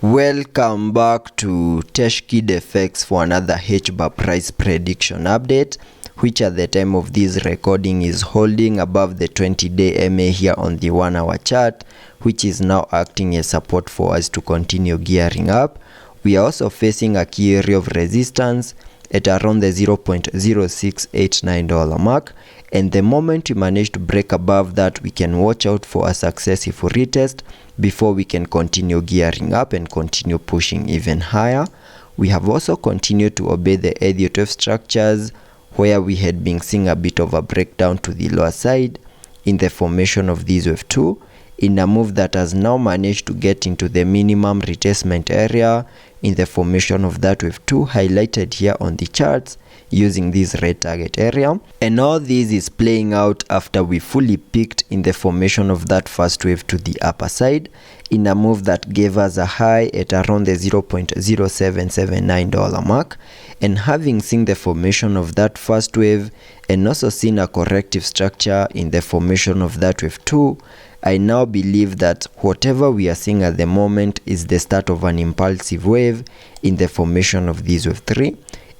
Welcome back to TechKidFX for another Hbar price prediction update, which at the time of this recording is holding above the 20-day MA here on the 1 hour chart, which is now acting as support for us to continue gearing up. We are also facing a key area of resistance at around the $0.0689 mark, and the moment we manage to break above that, we can watch out for a successful retest before we can continue gearing up and continue pushing even higher. We have also continued to obey the Elliot wave structures, where we had been seeing a bit of a breakdown to the lower side in the formation of this wave 2, in a move that has now managed to get into the minimum retracement area in the formation of that wave 2 highlighted here on the charts using this red target area. And all this is playing out after we fully peaked in the formation of that first wave to the upper side in a move that gave us a high at around the $0.0779 mark. And having seen the formation of that first wave and also seen a corrective structure in the formation of that wave 2, I now believe that whatever we are seeing at the moment is the start of an impulsive wave in the formation of this wave 3.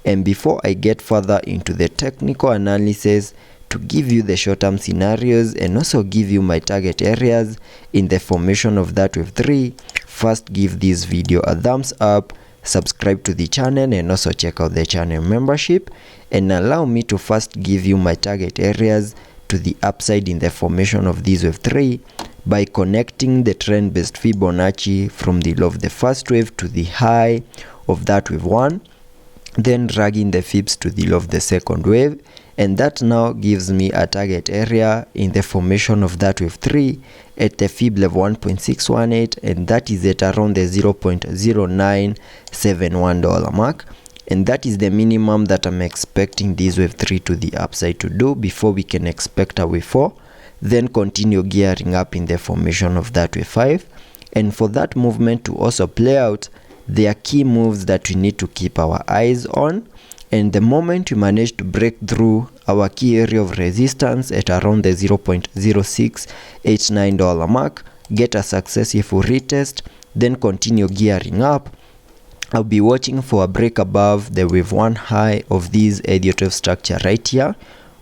And before I get further into the technical analysis to give you the short-term scenarios and also give you my target areas in the formation of that wave 3, first give this video a thumbs up, subscribe to the channel, and also check out the channel membership, and allow me to first give you my target areas to the upside in the formation of this wave 3 by connecting the trend-based Fibonacci from the low of the first wave to the high of that wave 1, then dragging the fibs to the low of the second wave, and that now gives me a target area in the formation of that wave 3 at the fib level 1.618, and that is at around the $0.0971 mark. And that is the minimum that I'm expecting this wave 3 to the upside to do before we can expect a wave 4, then continue gearing up in the formation of that wave 5. And for that movement to also play out, there are key moves that we need to keep our eyes on. And the moment we manage to break through our key area of resistance at around the $0.0689 mark, get a successful retest, then continue gearing up, I'll be watching for a break above the wave 1 high of this Elliot wave structure right here,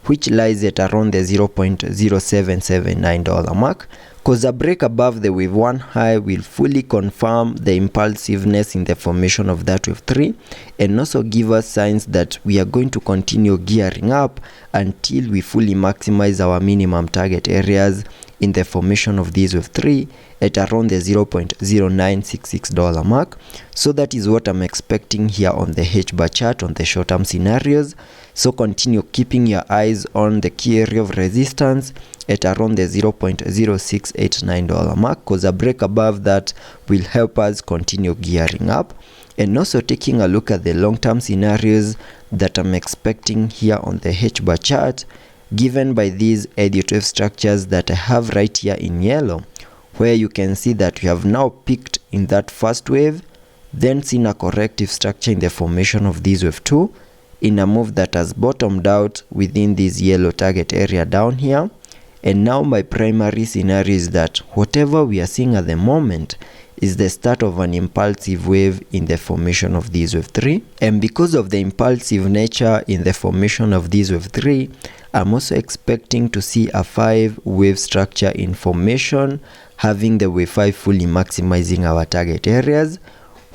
which lies at around the $0.0779 mark, because a break above the wave 1 high will fully confirm the impulsiveness in the formation of that wave 3 and also give us signs that we are going to continue gearing up until we fully maximize our minimum target areas in the formation of this wave 3 at around the $0.0966 mark. So that is what I'm expecting here on the Hbar chart on the short-term scenarios. So continue keeping your eyes on the key area of resistance at around the $0.0689 mark, because a break above that will help us continue gearing up. And also taking a look at the long-term scenarios that I'm expecting here on the Hbar chart, given by these Elliot wave structures that I have right here in yellow, where you can see that we have now peaked in that first wave, then seen a corrective structure in the formation of this wave 2 in a move that has bottomed out within this yellow target area down here. And now my primary scenario is that whatever we are seeing at the moment is the start of an impulsive wave in the formation of this wave 3. And because of the impulsive nature in the formation of this wave 3, I'm also expecting to see a 5 wave structure in formation, having the wave 5 fully maximizing our target areas,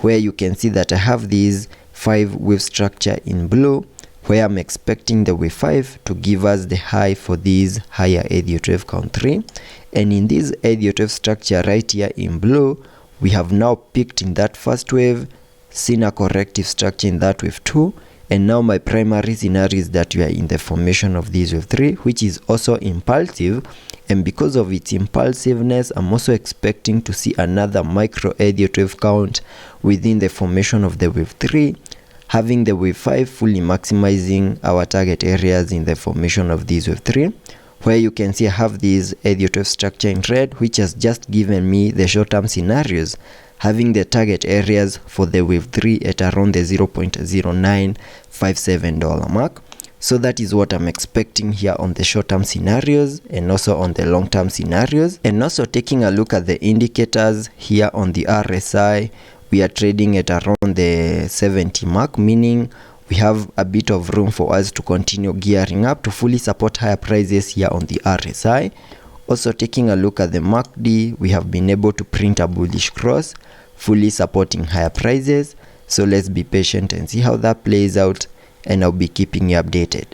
where you can see that I have this 5 wave structure in blue, where I'm expecting the wave 5 to give us the high for this higher Elliot wave count 3. And in this Elliot wave structure right here in blue, we have now peaked in that first wave, seen a corrective structure in that wave 2, and now my primary scenario is that we are in the formation of this wave 3, which is also impulsive. And because of its impulsiveness, I'm also expecting to see another micro Elliot wave count within the formation of the wave 3, having the wave 5 fully maximizing our target areas in the formation of this wave 3, where you can see I have this Elliot wave structure in red, which has just given me the short-term scenarios, having the target areas for the wave 3 at around the $0.0957 mark. So that is what I'm expecting here on the short-term scenarios and also on the long-term scenarios. And also taking a look at the indicators here on the RSI, we are trading at around the 70 mark, meaning we have a bit of room for us to continue gearing up to fully support higher prices here on the RSI. Also taking a look at the MACD, we have been able to print a bullish cross, fully supporting higher prices. So let's be patient and see how that plays out, and I'll be keeping you updated.